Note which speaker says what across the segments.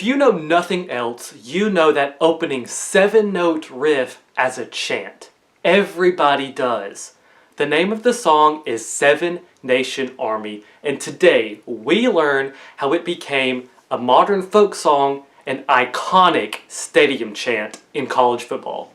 Speaker 1: you know nothing else, you know that opening 7-note riff as a chant. Everybody does. The name of the song is Seven Nation Army, and today we learn how it became a modern folk song and iconic stadium chant in college football.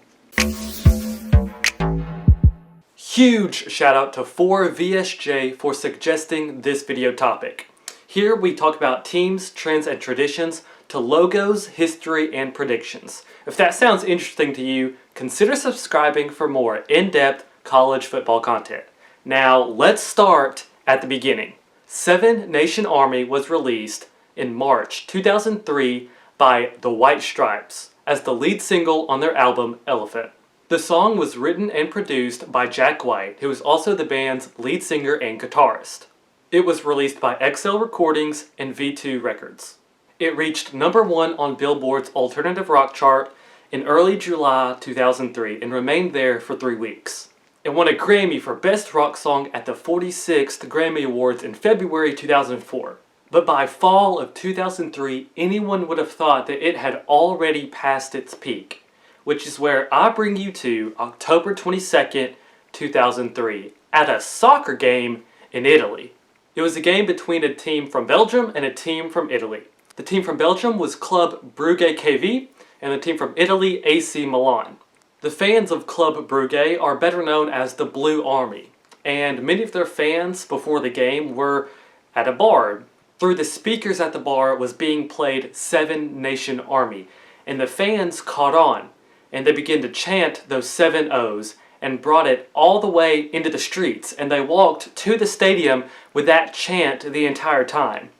Speaker 1: Huge shout out to 4VSJ for suggesting this video topic. Here we talk about teams, trends, and traditions to logos, history, and predictions. If that sounds interesting to you, consider subscribing for more in-depth college football content. Now let's start at the beginning. Seven Nation Army was released in March 2003 by the White Stripes as the lead single on their album Elephant. The song was written and produced by Jack White, who is also the band's lead singer and guitarist. It was released by XL Recordings and V2 Records. It reached #1 on Billboard's alternative rock chart in early July 2003 and remained there for 3 weeks. It won a Grammy for Best Rock Song at the 46th Grammy Awards in February 2004. But by fall of 2003, anyone would have thought that it had already passed its peak, which is where I bring you to October 22nd, 2003, at a soccer game in Italy. It was a game between a team from Belgium and a team from Italy. The team from Belgium was Club Brugge KV, and the team from Italy, AC Milan. The fans of Club Brugge are better known as the Blue Army, and many of their fans before the game were at a bar. Through the speakers at the bar was being played Seven Nation Army, and the fans caught on, and they began to chant those 7 O's and brought it all the way into the streets, and they walked to the stadium with that chant the entire time.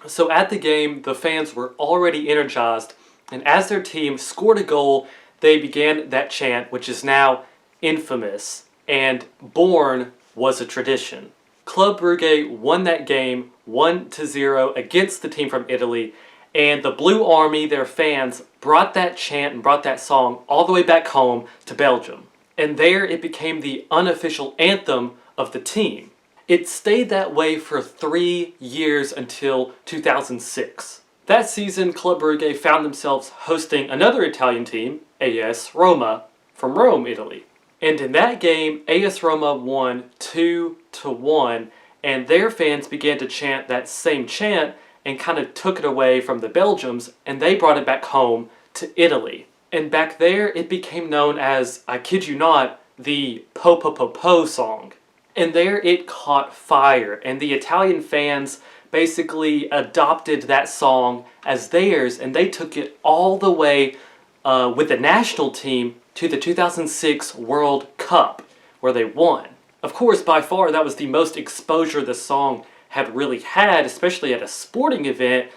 Speaker 1: So at the game, the fans were already energized, and as their team scored a goal, they began that chant, which is now infamous, and born was a tradition. Club Brugge won that game 1-0 against the team from Italy, and the Blue Army, their fans, brought that chant and brought that song all the way back home to Belgium. And there it became the unofficial anthem of the team. It stayed that way for 3 years until 2006. That season, Club Brugge found themselves hosting another Italian team, AS Roma, from Rome, Italy. And in that game, AS Roma won 2-1, and their fans began to chant that same chant and kind of took it away from the Belgians, and they brought it back home to Italy. And back there, it became known as, I kid you not, the Po Po Po Po song. And there it caught fire, and the Italian fans basically adopted that song as theirs, and they took it all the way with the national team to the 2006 World Cup, where they won. Of course, by far, that was the most exposure the song had really had, especially at a sporting event,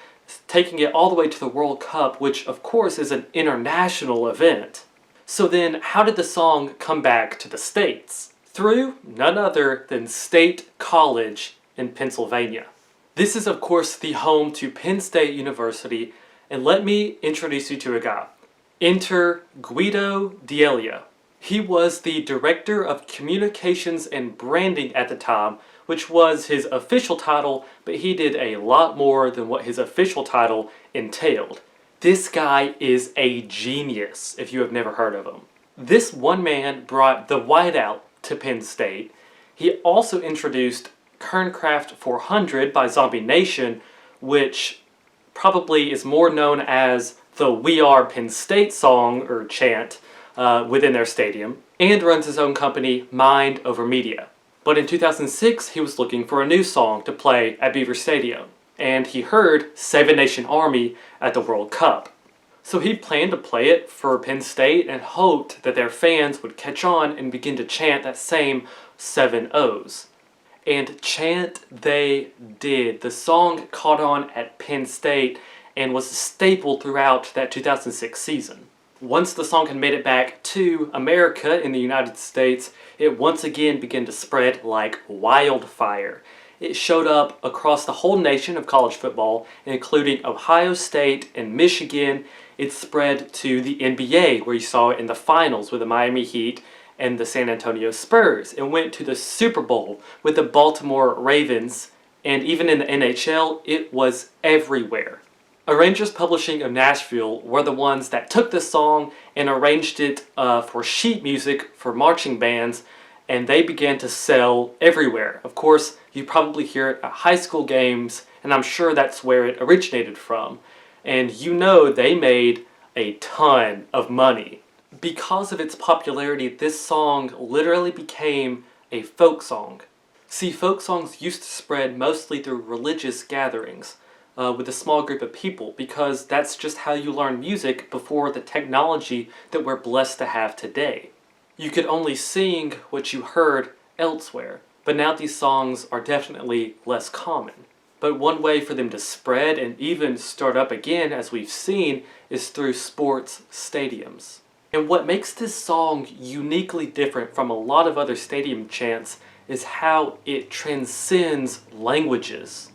Speaker 1: taking it all the way to the World Cup, which of course is an international event. So then, how did the song come back to the States? Through none other than State College in Pennsylvania. This is of course the home to Penn State University, and let me introduce you to a guy. Enter Guido D'Elia. He was the Director of Communications and Branding at the time, which was his official title, but he did a lot more than what his official title entailed. This guy is a genius, if you have never heard of him. This one man brought the whiteout to Penn State. He also introduced Kerncraft 400 by Zombie Nation, which probably is more known as the We Are Penn State song or chant within their stadium, and runs his own company, Mind Over Media. But in 2006, he was looking for a new song to play at Beaver Stadium, and he heard Seven Nation Army at the World Cup. So he planned to play it for Penn State and hoped that their fans would catch on and begin to chant that same 7 O's. And chant they did. The song caught on at Penn State and was a staple throughout that 2006 season. Once the song had made it back to America in the United States, it once again began to spread like wildfire. It showed up across the whole nation of college football, including Ohio State and Michigan. It spread to the NBA, where you saw it in the finals with the Miami Heat and the San Antonio Spurs. It went to the Super Bowl with the Baltimore Ravens, and even in the NHL, it was everywhere. Arrangers Publishing of Nashville were the ones that took this song and arranged it for sheet music for marching bands, and they began to sell everywhere. Of course, you probably hear it at high school games, and I'm sure that's where it originated from. And you know they made a ton of money. Because of its popularity, this song literally became a folk song. See, folk songs used to spread mostly through religious gatherings with a small group of people, because that's just how you learn music before the technology that we're blessed to have today. You could only sing what you heard elsewhere, but now these songs are definitely less common. But one way for them to spread and even start up again, as we've seen, is through sports stadiums. And what makes this song uniquely different from a lot of other stadium chants is how it transcends languages.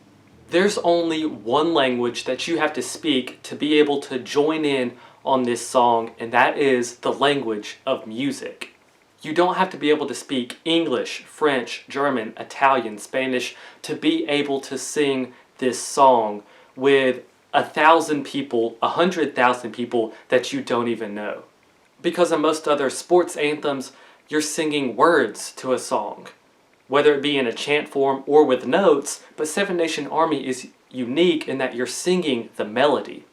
Speaker 1: There's only one language that you have to speak to be able to join in on this song, and that is the language of music. You don't have to be able to speak English, French, German, Italian, Spanish to be able to sing this song with 1,000 people, 100,000 people that you don't even know. Because in most other sports anthems, you're singing words to a song, whether it be in a chant form or with notes, but Seven Nation Army is unique in that you're singing the melody.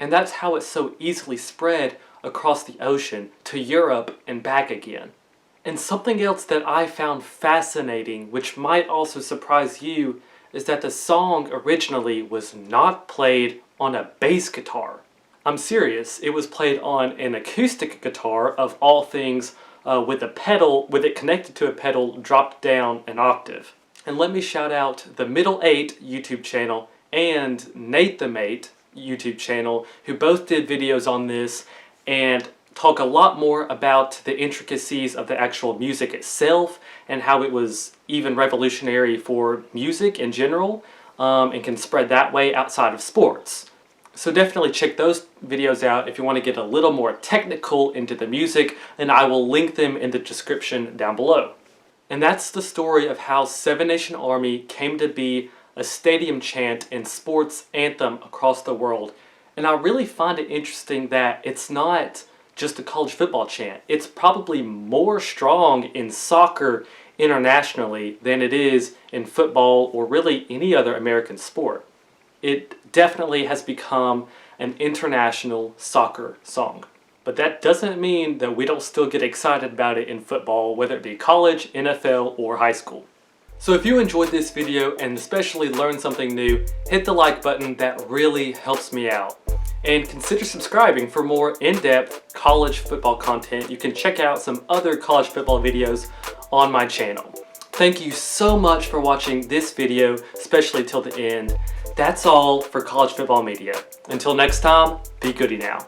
Speaker 1: And that's how it's so easily spread across the ocean to Europe and back again. And something else that I found fascinating, which might also surprise you, is that the song originally was not played on a bass guitar. I'm serious, it was played on an acoustic guitar of all things, with a pedal, with it connected to a pedal dropped down an octave. And let me shout out the Middle 8 YouTube channel and Nate the Mate YouTube channel, who both did videos on this and talk a lot more about the intricacies of the actual music itself and how it was even revolutionary for music in general, and can spread that way outside of sports. So definitely check those videos out if you want to get a little more technical into the music, and I will link them in the description down below. And that's the story of how Seven Nation Army came to be a stadium chant and sports anthem across the world. And I really find it interesting that it's not just a college football chant. It's probably more strong in soccer internationally than it is in football or really any other American sport. It definitely has become an international soccer song. But that doesn't mean that we don't still get excited about it in football, whether it be college, NFL, or high school. So if you enjoyed this video and especially learned something new, hit the like button. That really helps me out. And consider subscribing for more in-depth college football content. You can check out some other college football videos on my channel. Thank you so much for watching this video, especially till the end. That's all for College Football Media. Until next time, be goody now.